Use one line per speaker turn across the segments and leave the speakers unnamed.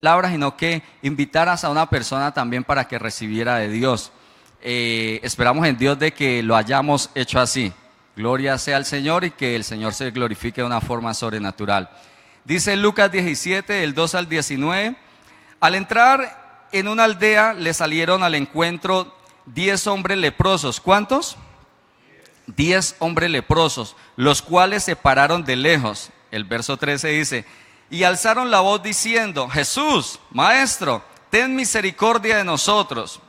palabras, sino que invitaras a una persona también para que recibiera de Dios. Esperamos en Dios de que lo hayamos hecho así. Gloria sea al Señor y que el Señor se glorifique de una forma sobrenatural. Dice Lucas 17, del 2 al 19. Al entrar en una aldea le salieron al encuentro 10 hombres leprosos. ¿Cuántos? 10 hombres leprosos, los cuales se pararon de lejos. El verso 13 dice: y alzaron la voz diciendo: Jesús, Maestro, ten misericordia de nosotros.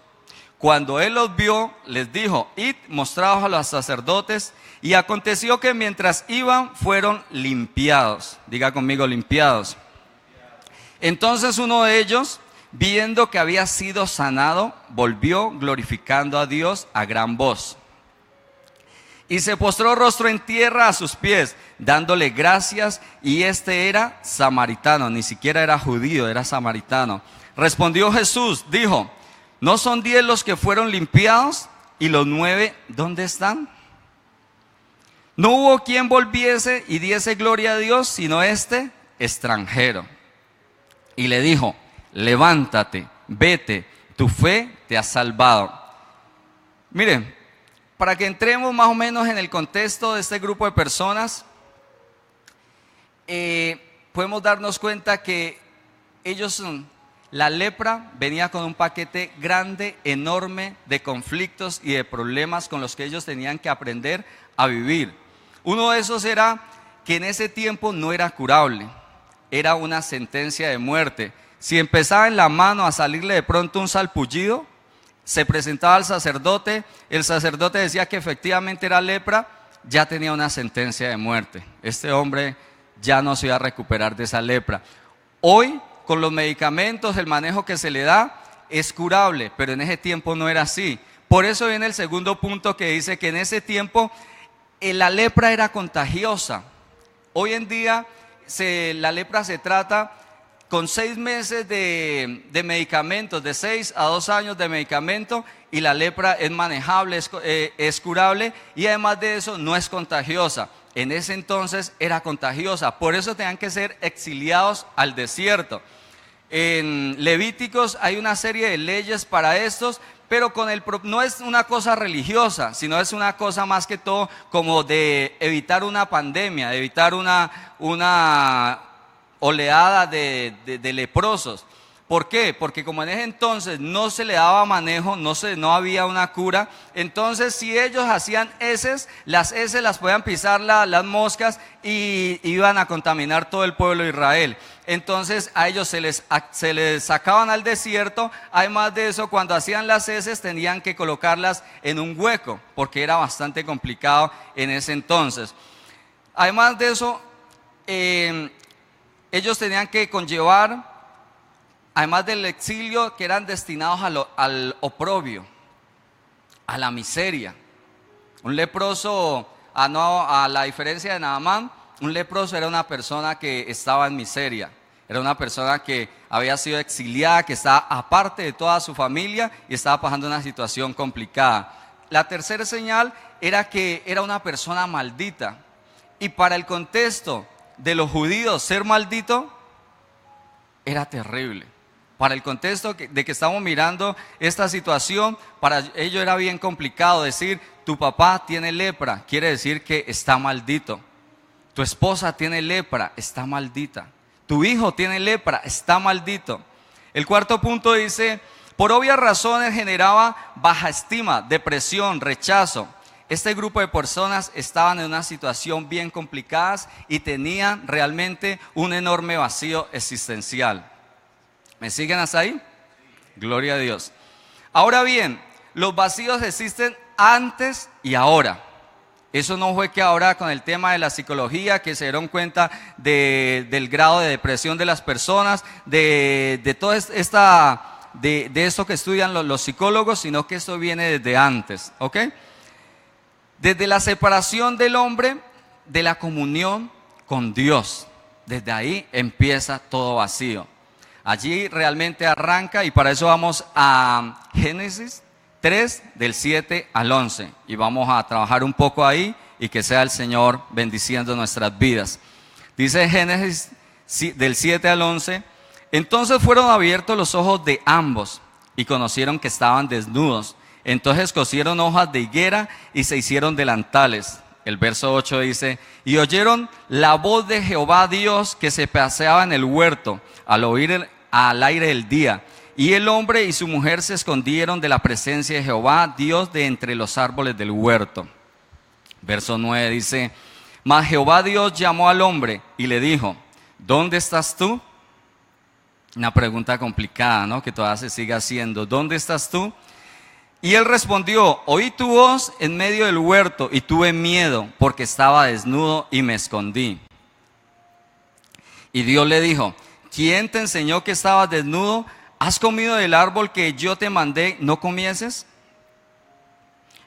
Cuando él los vio, les dijo: id, mostraos a los sacerdotes. Y aconteció que mientras iban, fueron limpiados. Diga conmigo: limpiados. Entonces uno de ellos, viendo que había sido sanado, volvió glorificando a Dios a gran voz. Y se postró rostro en tierra a sus pies, dándole gracias, y este era samaritano, ni siquiera era judío, era samaritano. Respondió Jesús, dijo: ¿no son 10 los que fueron limpiados? ¿Y los 9 dónde están? No hubo quien volviese y diese gloria a Dios, sino este extranjero. Y le dijo: levántate, vete, tu fe te ha salvado. Miren, para que entremos más o menos en el contexto de este grupo de personas, podemos darnos cuenta que la lepra venía con un paquete grande, enorme de conflictos y de problemas con los que ellos tenían que aprender a vivir. Uno de esos era que en ese tiempo no era curable, era una sentencia de muerte. Si empezaba en la mano a salirle de pronto un salpullido, se presentaba al sacerdote, el sacerdote decía que efectivamente era lepra, ya tenía una sentencia de muerte. Este hombre ya no se iba a recuperar de esa lepra. Hoy, con los medicamentos, el manejo que se le da, es curable, pero en ese tiempo no era así. Por eso viene el segundo punto que dice que en ese tiempo la lepra era contagiosa. Hoy en día la lepra se trata con 6 meses de medicamentos, de 6 a 2 años de medicamento, y la lepra es manejable, es curable, y además de eso no es contagiosa. En ese entonces era contagiosa, por eso tenían que ser exiliados al desierto. En Levíticos hay una serie de leyes para estos, pero no es una cosa religiosa, sino es una cosa más que todo como de evitar una pandemia, de evitar una oleada de leprosos. ¿Por qué? Porque como en ese entonces no se le daba manejo, no había una cura, entonces si ellos hacían heces, las heces las podían pisar las moscas y iban a contaminar todo el pueblo de Israel. Entonces a ellos se les sacaban al desierto. Además de eso, cuando hacían las heces tenían que colocarlas en un hueco, porque era bastante complicado en ese entonces. Además de eso, ellos tenían que conllevar, además del exilio, que eran destinados al oprobio, a la miseria. Un leproso, a la diferencia de Naamán, un leproso era una persona que estaba en miseria. Era una persona que había sido exiliada, que estaba aparte de toda su familia y estaba pasando una situación complicada. La tercera señal era que era una persona maldita. Y para el contexto de los judíos, ser maldito era terrible. Para el contexto de que estamos mirando esta situación, para ellos era bien complicado decir: tu papá tiene lepra, quiere decir que está maldito. Tu esposa tiene lepra, está maldita. Tu hijo tiene lepra, está maldito. El cuarto punto dice: por obvias razones generaba baja estima, depresión, rechazo. Este grupo de personas estaban en una situación bien complicada y tenían realmente un enorme vacío existencial. ¿Me siguen hasta ahí? Gloria a Dios. Ahora bien, los vacíos existen antes y ahora. Eso no fue que ahora con el tema de la psicología, que se dieron cuenta del grado de depresión de las personas, de todo de esto que estudian los psicólogos, sino que esto viene desde antes, ¿ok? Desde la separación del hombre de la comunión con Dios. Desde ahí empieza todo vacío. Allí realmente arranca, y para eso vamos a Génesis 3, del 7 al 11. Y vamos a trabajar un poco ahí y que sea el Señor bendiciendo nuestras vidas. Dice Génesis del 7 al 11: Entonces fueron abiertos los ojos de ambos y conocieron que estaban desnudos. Entonces cosieron hojas de higuera y se hicieron delantales. El verso 8 dice: y oyeron la voz de Jehová Dios que se paseaba en el huerto al aire del día. Y el hombre y su mujer se escondieron de la presencia de Jehová Dios de entre los árboles del huerto. Verso 9 dice: mas Jehová Dios llamó al hombre y le dijo: ¿dónde estás tú? Una pregunta complicada, ¿no? Que todavía se sigue haciendo. ¿Dónde estás tú? Y él respondió: oí tu voz en medio del huerto y tuve miedo porque estaba desnudo y me escondí. Y Dios le dijo: ¿quién te enseñó que estabas desnudo? ¿Has comido del árbol que yo te mandé no comieses?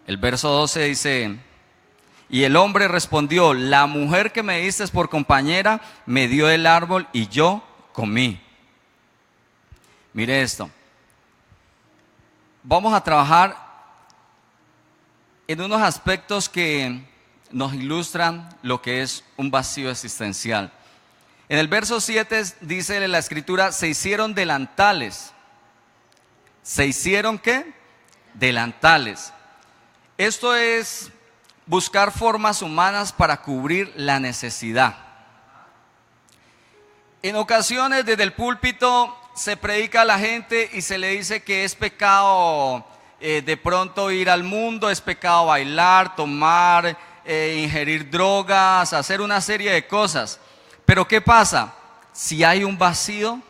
El verso 12 dice: y el hombre respondió: la mujer que me diste por compañera me dio el árbol y yo comí. Mire esto. Vamos a trabajar en unos aspectos que nos ilustran lo que es un vacío existencial. En el verso 7 dice la escritura: se hicieron delantales. ¿Se hicieron qué? Delantales. Esto es buscar formas humanas para cubrir la necesidad. En ocasiones desde el púlpito se predica a la gente y se le dice que es pecado de pronto ir al mundo, es pecado bailar, tomar, ingerir drogas, hacer una serie de cosas. Pero ¿qué pasa? Si hay un vacío,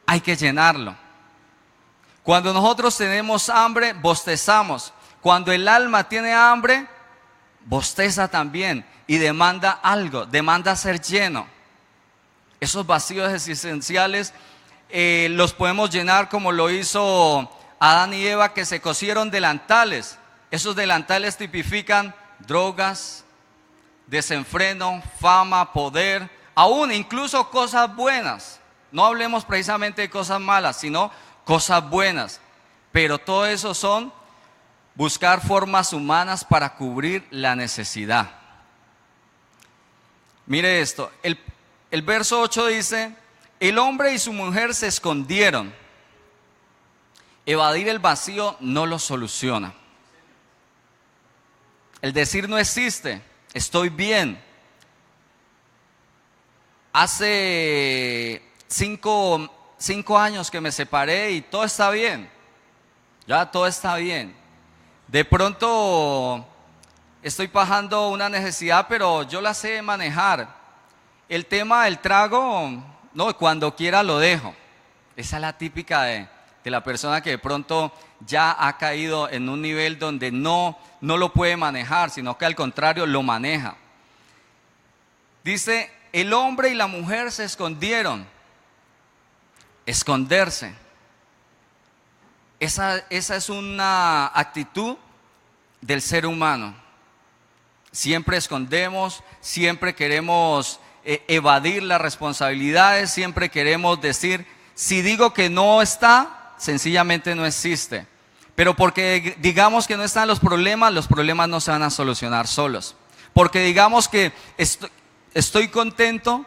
hay que llenarlo. Cuando nosotros tenemos hambre, bostezamos. Cuando el alma tiene hambre, bosteza también y demanda algo, demanda ser lleno. Esos vacíos existenciales los podemos llenar como lo hizo Adán y Eva, que se cosieron delantales. Esos delantales tipifican drogas, desenfreno, fama, poder, aún incluso cosas buenas. No hablemos precisamente de cosas malas, sino cosas buenas. Pero todo eso son buscar formas humanas para cubrir la necesidad. Mire esto, el verso 8 dice: el hombre y su mujer se escondieron. Evadir el vacío no lo soluciona. El decir no existe, estoy bien. Hace 5 años que me separé y todo está bien. Ya todo está bien. De pronto estoy pasando una necesidad, pero yo la sé manejar. El tema del trago, no, cuando quiera lo dejo. Esa es la típica de la persona que de pronto ya ha caído en un nivel donde no lo puede manejar, sino que al contrario lo maneja. Dice: el hombre y la mujer se escondieron. Esconderse. Esa es una actitud del ser humano. Siempre escondemos, siempre queremos evadir las responsabilidades, siempre queremos decir: si digo que no está, sencillamente no existe. Pero porque digamos que no están los problemas no se van a solucionar solos. Porque digamos que estoy contento,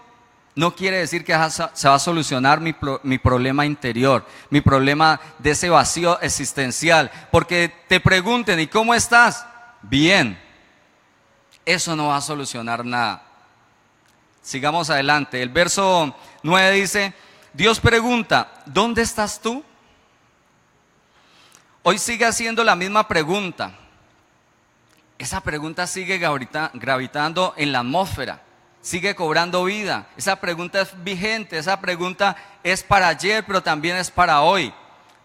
no quiere decir que se va a solucionar mi problema interior, mi problema de ese vacío existencial. Porque te pregunten: ¿y cómo estás? Bien. Eso no va a solucionar nada. Sigamos adelante. El verso 9 dice: Dios pregunta: ¿dónde estás tú? Hoy sigue haciendo la misma pregunta. Esa pregunta sigue gravitando en la atmósfera, sigue cobrando vida. Esa pregunta es vigente, esa pregunta es para ayer, pero también es para hoy.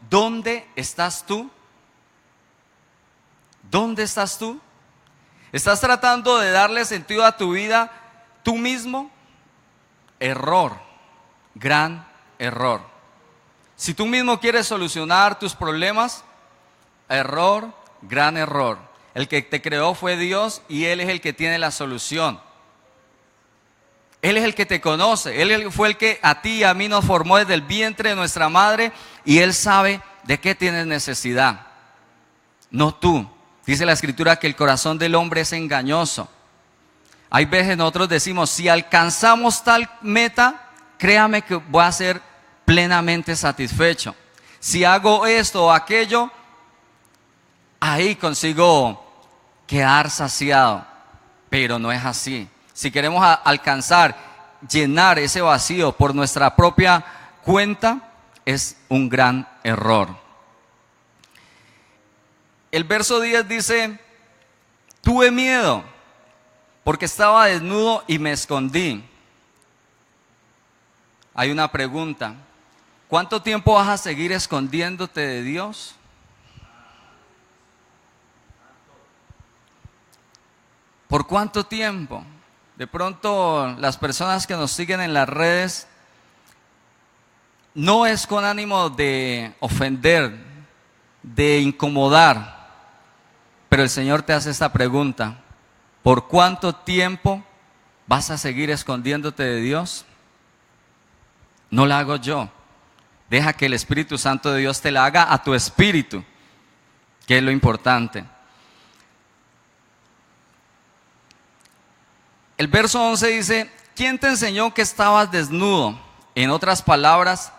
¿Dónde estás tú? ¿Dónde estás tú? ¿Estás tratando de darle sentido a tu vida tú mismo? Error, gran error. Si tú mismo quieres solucionar tus problemas, error, gran error. El que te creó fue Dios y Él es el que tiene la solución. Él es el que te conoce, Él fue el que a ti y a mí nos formó desde el vientre de nuestra madre y Él sabe de qué tienes necesidad, no tú. Dice la Escritura que el corazón del hombre es engañoso. Hay veces nosotros decimos: si alcanzamos tal meta, créame que voy a ser plenamente satisfecho. Si hago esto o aquello, ahí consigo quedar saciado. Pero no es así. Si queremos alcanzar, llenar ese vacío por nuestra propia cuenta, es un gran error. El verso 10 dice: tuve miedo porque estaba desnudo y me escondí. Hay una pregunta: ¿cuánto tiempo vas a seguir escondiéndote de Dios? ¿Por cuánto tiempo? De pronto las personas que nos siguen en las redes, no es con ánimo de ofender, de incomodar, pero el Señor te hace esta pregunta: ¿por cuánto tiempo vas a seguir escondiéndote de Dios? No la hago yo. Deja que el Espíritu Santo de Dios te la haga a tu espíritu, que es lo importante. El verso 11 dice: ¿quién te enseñó que estabas desnudo? En otras palabras,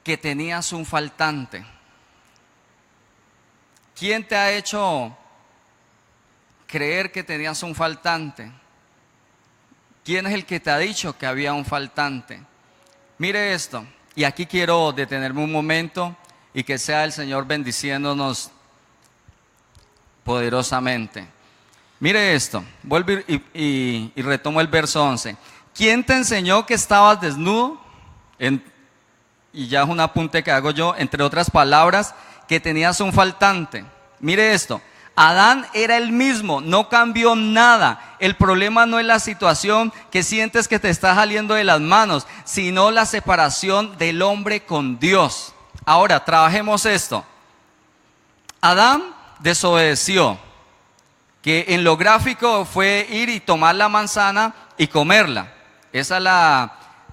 que tenías un faltante. ¿Quién te ha hecho creer que tenías un faltante? ¿Quién es el que te ha dicho que había un faltante? Mire esto, y aquí quiero detenerme un momento y que sea el Señor bendiciéndonos poderosamente. Mire esto, vuelvo y retomo el verso 11. ¿Quién te enseñó que estabas desnudo? Y ya es un apunte que hago yo, entre otras palabras, que tenías un faltante. Mire esto, Adán era el mismo, no cambió nada. El problema no es la situación que sientes que te está saliendo de las manos, sino la separación del hombre con Dios. Ahora, trabajemos esto. Adán desobedeció, que en lo gráfico fue ir y tomar la manzana y comerla. Esa es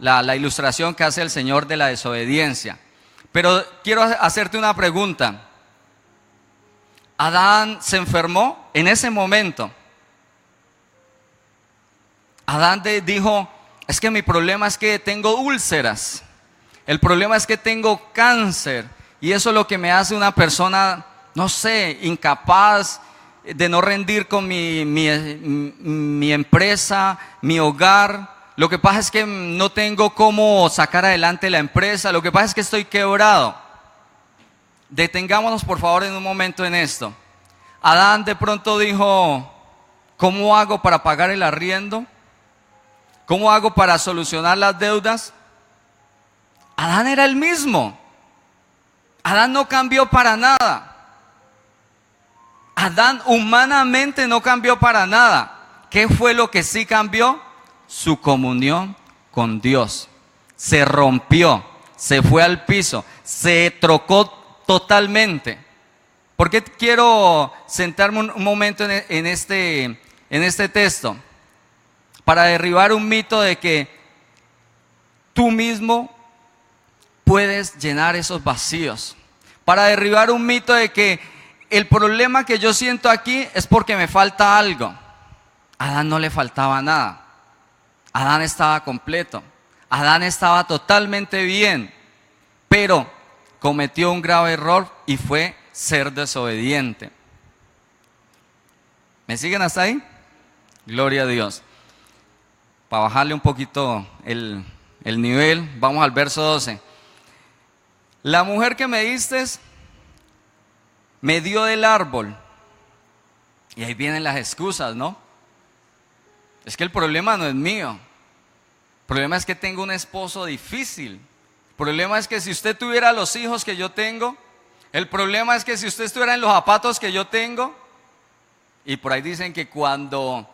la ilustración que hace el Señor de la desobediencia. Pero quiero hacerte una pregunta. ¿Adán se enfermó en ese momento? Adán dijo: es que mi problema es que tengo úlceras. El problema es que tengo cáncer. Y eso es lo que me hace una persona, no sé, incapaz de no rendir con mi empresa, mi hogar. Lo que pasa es que no tengo cómo sacar adelante la empresa. Lo que pasa es que estoy quebrado. Detengámonos por favor en un momento en esto. Adán de pronto dijo: ¿cómo hago para pagar el arriendo? ¿Cómo hago para solucionar las deudas? Adán era el mismo. Adán no cambió para nada. Adán humanamente no cambió para nada. ¿Qué fue lo que sí cambió? Su comunión con Dios. Se rompió, se fue al piso, se trocó totalmente. ¿Por qué quiero sentarme un momento en este texto? Para derribar un mito de que tú mismo puedes llenar esos vacíos. Para derribar un mito de que el problema que yo siento aquí es porque me falta algo. A Adán no le faltaba nada. Adán estaba completo. Adán estaba totalmente bien. Pero cometió un grave error y fue ser desobediente. ¿Me siguen hasta ahí? Gloria a Dios. Para bajarle un poquito el nivel, vamos al verso 12. La mujer que me diste me dio del árbol. Y ahí vienen las excusas, ¿no? Es que el problema no es mío. El problema es que tengo un esposo difícil. El problema es que si usted tuviera los hijos que yo tengo. El problema es que si usted estuviera en los zapatos que yo tengo. Y por ahí dicen que cuando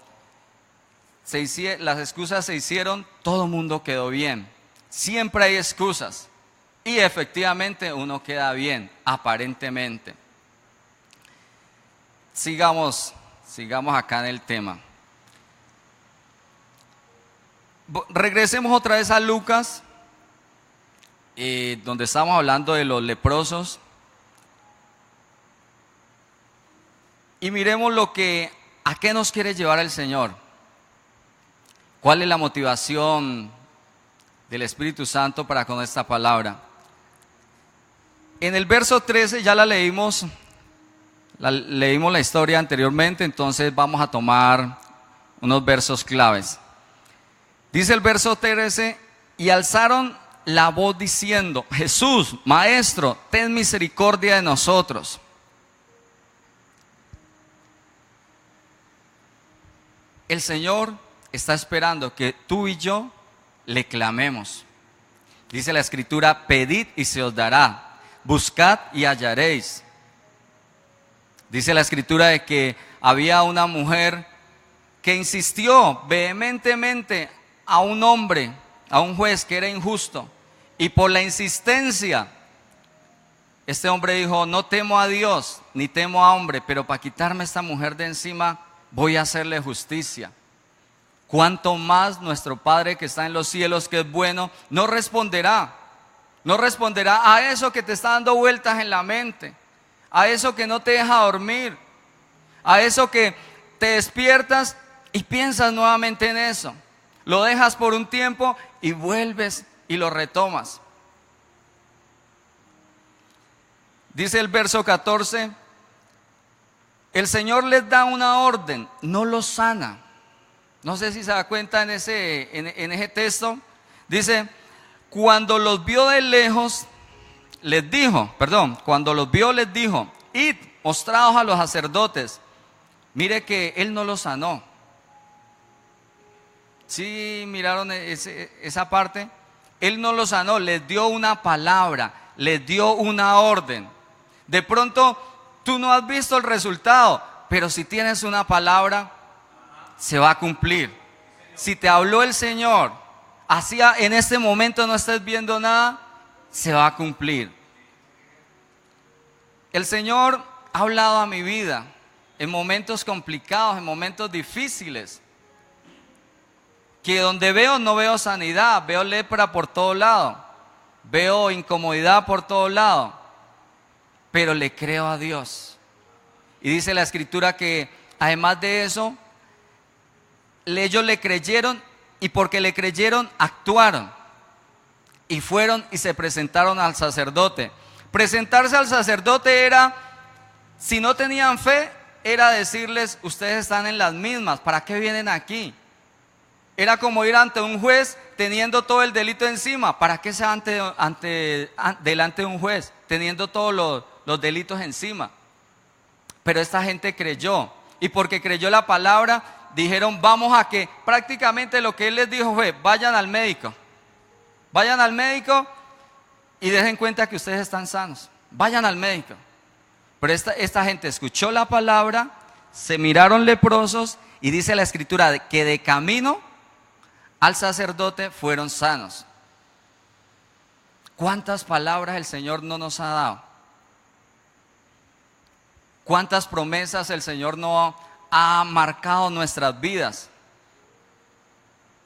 las excusas se hicieron, todo el mundo quedó bien. Siempre hay excusas. Y efectivamente uno queda bien, aparentemente. Sigamos acá en el tema. Regresemos otra vez a Lucas, donde estamos hablando de los leprosos. Y miremos a qué nos quiere llevar el Señor. ¿Cuál es la motivación del Espíritu Santo para con esta palabra. En el verso 13 ya leímos la historia anteriormente, entonces vamos a tomar unos versos claves. Dice el verso 13, y alzaron la voz diciendo: Jesús, Maestro, ten misericordia de nosotros. El Señor está esperando que tú y yo le clamemos. Dice la Escritura: pedid y se os dará, buscad y hallaréis. Dice la Escritura de que había una mujer que insistió vehementemente a un hombre, a un juez que era injusto, y por la insistencia, este hombre dijo: no temo a Dios, ni temo a hombre, pero para quitarme esta mujer de encima, voy a hacerle justicia. Cuanto más nuestro Padre que está en los cielos, que es bueno, no responderá a eso que te está dando vueltas en la mente, a eso que no te deja dormir, a eso que te despiertas y piensas nuevamente en eso, lo dejas por un tiempo y vuelves y lo retomas. Dice el verso 14, el Señor les da una orden, no los sana. No sé si se da cuenta en ese texto. Dice: cuando los vio de lejos, cuando los vio les dijo: id, mostraos a los sacerdotes. Mire que Él no los sanó. ¿Sí miraron esa parte? Él no los sanó, les dio una palabra, les dio una orden. De pronto tú no has visto el resultado, pero si tienes una palabra, se va a cumplir. Si te habló el Señor, así en este momento no estés viendo nada, se va a cumplir. El Señor ha hablado a mi vida en momentos complicados, en momentos difíciles, que donde no veo sanidad, veo lepra por todo lado, veo incomodidad por todo lado, pero le creo a Dios. Y dice la Escritura que además de eso, ellos le creyeron, y porque le creyeron actuaron y fueron y se presentaron al sacerdote. Presentarse al sacerdote era, si no tenían fe, era decirles: ustedes están en las mismas, ¿para qué vienen aquí? Era como ir ante un juez teniendo todo el delito encima. ¿Para qué se va delante de un juez teniendo todos los delitos encima? Pero esta gente creyó, y porque creyó la palabra, dijeron: vamos a que, prácticamente lo que Él les dijo fue: vayan al médico y dejen cuenta que ustedes están sanos, vayan al médico. Pero esta gente escuchó la palabra, se miraron leprosos, y dice la Escritura que de camino al sacerdote fueron sanos. ¿Cuántas palabras el Señor no nos ha dado? ¿Cuántas promesas el Señor no ha marcado nuestras vidas?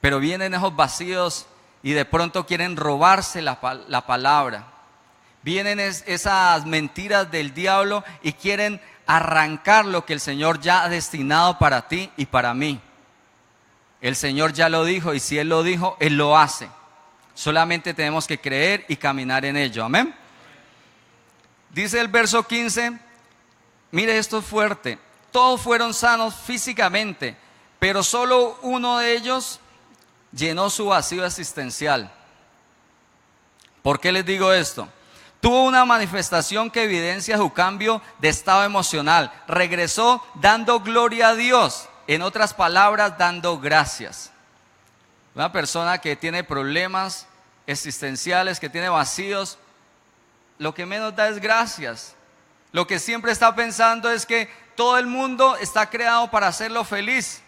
Pero vienen esos vacíos y de pronto quieren robarse la palabra. Vienen esas mentiras del diablo y quieren arrancar lo que el Señor ya ha destinado para ti y para mí. El Señor ya lo dijo, y si Él lo dijo, Él lo hace. Solamente tenemos que creer y caminar en ello. Amén. Dice el verso 15, mire, esto es fuerte. Todos fueron sanos físicamente, pero solo uno de ellos llenó su vacío existencial. ¿Por qué les digo esto? Tuvo una manifestación que evidencia su cambio de estado emocional. Regresó dando gloria a Dios. En otras palabras, dando gracias. Una persona que tiene problemas existenciales, que tiene vacíos, lo que menos da es gracias. Lo que siempre está pensando es que todo el mundo está creado para hacerlo feliz,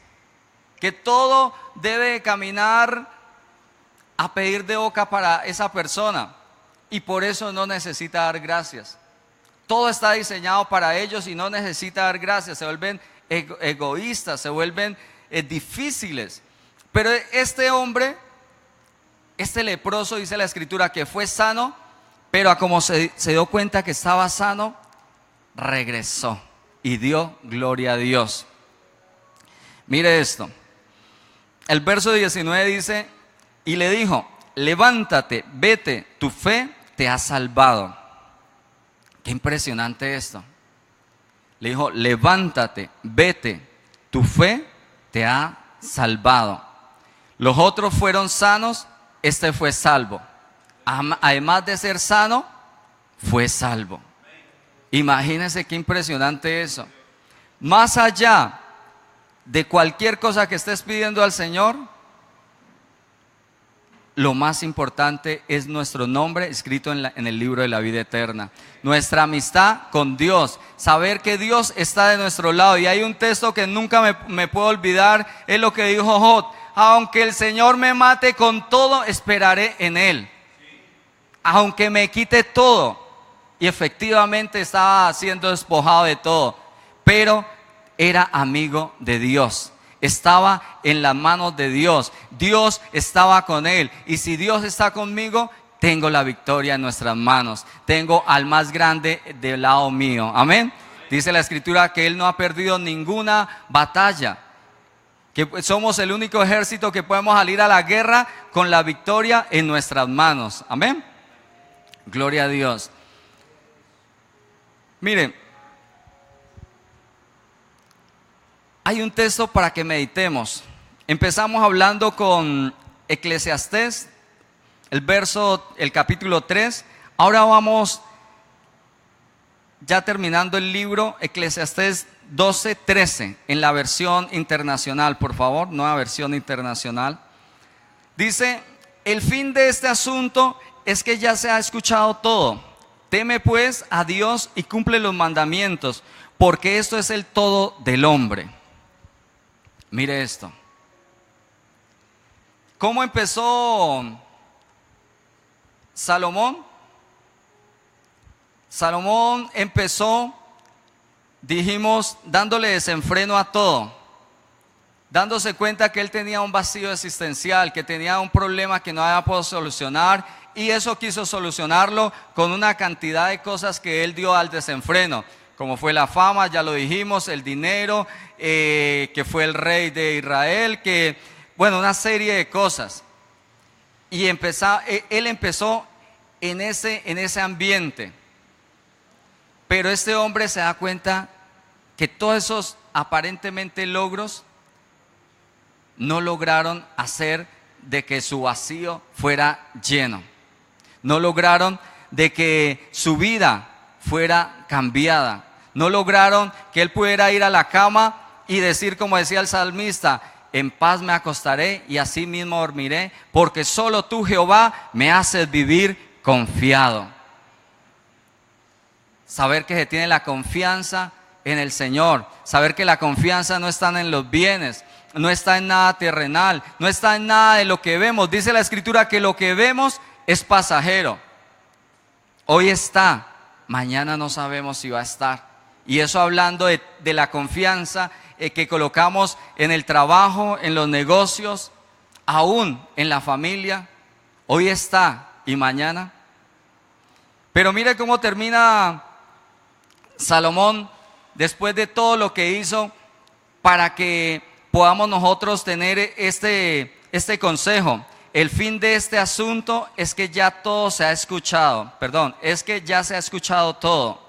que todo debe caminar a pedir de boca para esa persona, y por eso no necesita dar gracias. Todo está diseñado para ellos y no necesita dar gracias. Se vuelven egoístas, se vuelven difíciles. Pero este hombre, este leproso, dice la Escritura que fue sano, pero como se dio cuenta que estaba sano, regresó y dio gloria a Dios. Mire esto, el verso 19 dice: y le dijo: levántate, vete, tu fe te ha salvado. Qué impresionante esto. Le dijo, levántate, vete, tu fe te ha salvado. Los otros fueron sanos, este fue salvo. Además de ser sano, fue salvo. Imagínense qué impresionante eso. Más allá de cualquier cosa que estés pidiendo al Señor, lo más importante es nuestro nombre escrito en el libro de la vida eterna. Nuestra amistad con Dios, saber que Dios está de nuestro lado. Y hay un texto que nunca me puedo olvidar, es lo que dijo Job: aunque el Señor me mate, con todo esperaré en Él. Aunque me quite todo. Y efectivamente estaba siendo despojado de todo, pero era amigo de Dios. Estaba en las manos de Dios. Dios estaba con él. Y si Dios está conmigo, tengo la victoria en nuestras manos. Tengo al más grande del lado mío. Amén. Dice la Escritura que él no ha perdido ninguna batalla. Que somos el único ejército que podemos salir a la guerra con la victoria en nuestras manos. Amén. Gloria a Dios. Miren, hay un texto para que meditemos. Empezamos hablando con Eclesiastés, el capítulo 3. Ahora vamos ya terminando el libro, Eclesiastés 12:13, en la versión internacional, por favor, nueva versión internacional. Dice: el fin de este asunto es que ya se ha escuchado todo. Teme pues a Dios y cumple los mandamientos, porque esto es el todo del hombre. Mire esto. ¿Cómo empezó Salomón? Salomón empezó, dijimos, dándole desenfreno a todo, dándose cuenta que él tenía un vacío existencial, que tenía un problema que no había podido solucionar, y eso quiso solucionarlo con una cantidad de cosas que él dio al desenfreno, como fue la fama, ya lo dijimos, el dinero, que fue el rey de Israel, una serie de cosas. Y él empezó en ese ambiente. Pero este hombre se da cuenta que todos esos aparentemente logros no lograron hacer de que su vacío fuera lleno. No lograron de que su vida fuera cambiada. No lograron que él pudiera ir a la cama y decir, como decía el salmista: en paz me acostaré y así mismo dormiré, porque solo tú, Jehová, me haces vivir confiado. Saber que se tiene la confianza en el Señor. Saber que la confianza no está en los bienes, no está en nada terrenal, no está en nada de lo que vemos. Dice la Escritura que lo que vemos es pasajero. Hoy está, mañana no sabemos si va a estar. Y eso hablando de la confianza que colocamos en el trabajo, en los negocios, aún en la familia. Hoy está y mañana. Pero mire cómo termina Salomón después de todo lo que hizo para que podamos nosotros tener este consejo. El fin de este asunto es que ya todo se ha escuchado. Es que ya se ha escuchado todo.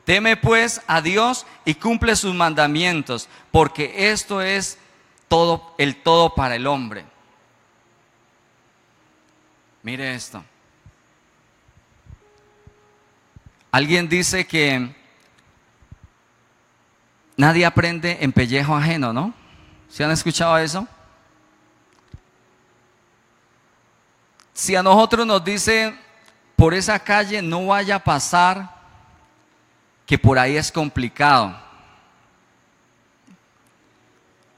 Teme pues a Dios y cumple sus mandamientos, porque esto es todo, el todo para el hombre. Mire esto. Alguien dice que nadie aprende en pellejo ajeno, ¿no? ¿Sí han escuchado eso? Si a nosotros nos dicen, por esa calle no vaya a pasar, que por ahí es complicado.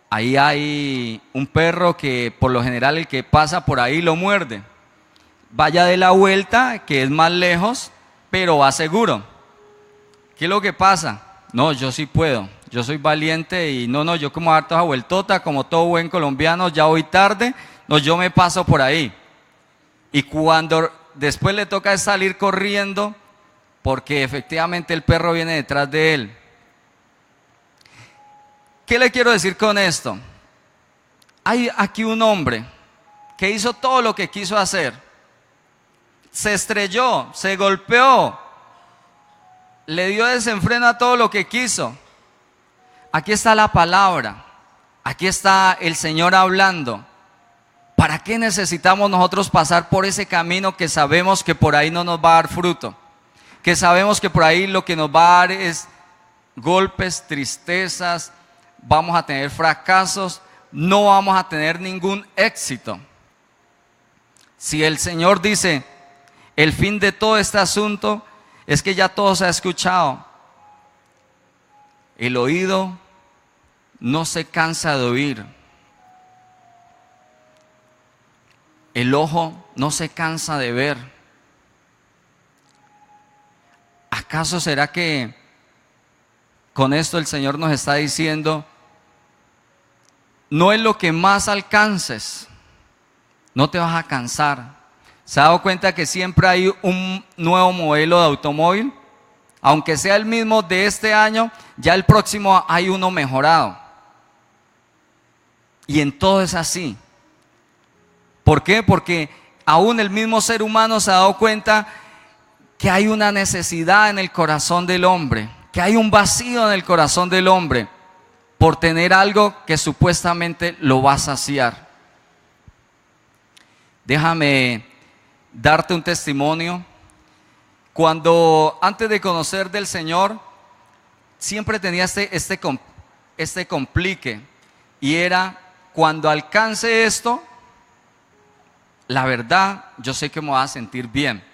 Ahí hay un perro que por lo general el que pasa por ahí lo muerde. Vaya de la vuelta, que es más lejos, pero va seguro. ¿Qué es lo que pasa? No, yo sí puedo. Yo soy valiente y yo como harto a vueltota, como todo buen colombiano, ya voy tarde. No, yo me paso por ahí. Y cuando después le toca salir corriendo, porque efectivamente el perro viene detrás de él. ¿Qué le quiero decir con esto? Hay aquí un hombre que hizo todo lo que quiso hacer, se estrelló, se golpeó, le dio desenfreno a todo lo que quiso. Aquí está la palabra, aquí está el Señor hablando. ¿Para qué necesitamos nosotros pasar por ese camino que sabemos que por ahí no nos va a dar fruto? Que sabemos que por ahí lo que nos va a dar es golpes, tristezas, vamos a tener fracasos, no vamos a tener ningún éxito. Si el Señor dice, el fin de todo este asunto es que ya todo se ha escuchado. El oído no se cansa de oír. El ojo no se cansa de ver. ¿Acaso será que con esto el Señor nos está diciendo, no es lo que más alcances, no te vas a cansar? ¿Se ha dado cuenta que siempre hay un nuevo modelo de automóvil? Aunque sea el mismo de este año, ya el próximo hay uno mejorado. Y en todo es así. ¿Por qué? Porque aún el mismo ser humano se ha dado cuenta que hay una necesidad en el corazón del hombre, que hay un vacío en el corazón del hombre por tener algo que supuestamente lo va a saciar. Déjame darte un testimonio. Cuando antes de conocer del Señor, siempre tenía este complique, y era, cuando alcance esto, la verdad, yo sé que me voy a sentir bien.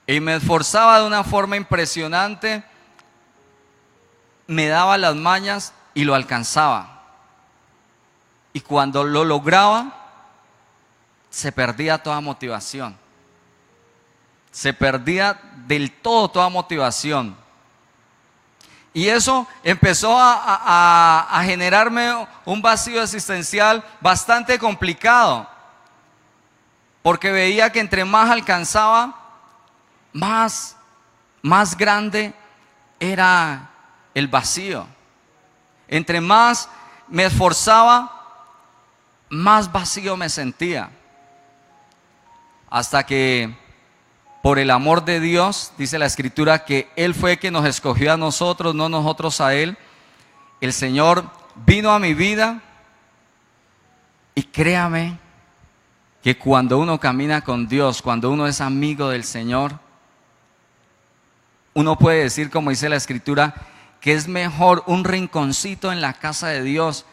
Y me esforzaba de una forma impresionante, me daba las mañas y lo alcanzaba. Y cuando lo lograba, se perdía toda motivación. Se perdía del todo toda motivación. Y eso empezó a generarme un vacío existencial bastante complicado. Porque veía que entre más alcanzaba, más grande era el vacío. Entre más me esforzaba, más vacío me sentía. Hasta que, por el amor de Dios, dice la Escritura que Él fue quien nos escogió a nosotros, no nosotros a Él. El Señor vino a mi vida, y créame que cuando uno camina con Dios, cuando uno es amigo del Señor, uno puede decir, como dice la Escritura, que es mejor un rinconcito en la casa de Dios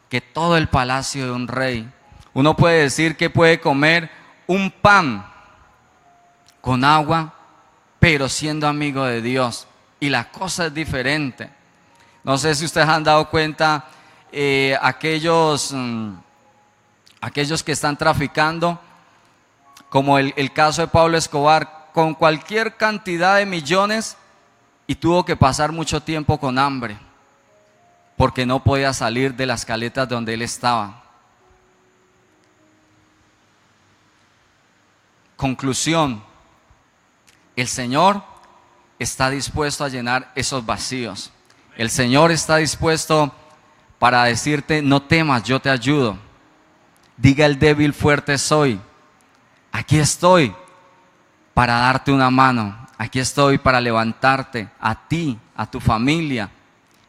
que todo el palacio de un rey. Uno puede decir que puede comer un pan con agua, pero siendo amigo de Dios, y la cosa es diferente. No sé si ustedes han dado cuenta, aquellos que están traficando, como el caso de Pablo Escobar, con cualquier cantidad de millones, y tuvo que pasar mucho tiempo con hambre, porque no podía salir de las caletas donde él estaba. Conclusión: el Señor está dispuesto a llenar esos vacíos. El Señor está dispuesto para decirte, no temas, yo te ayudo. Diga el débil, fuerte soy. Aquí estoy para darte una mano. Aquí estoy para levantarte a ti, a tu familia,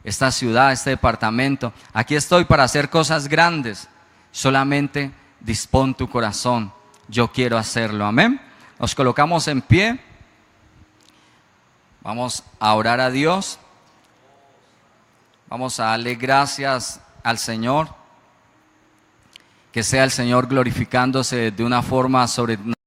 esta ciudad, este departamento. Aquí estoy para hacer cosas grandes. Solamente dispón tu corazón. Yo quiero hacerlo. Amén. Nos colocamos en pie. Vamos a orar a Dios. Vamos a darle gracias al Señor. Que sea el Señor glorificándose de una forma sobrenatural.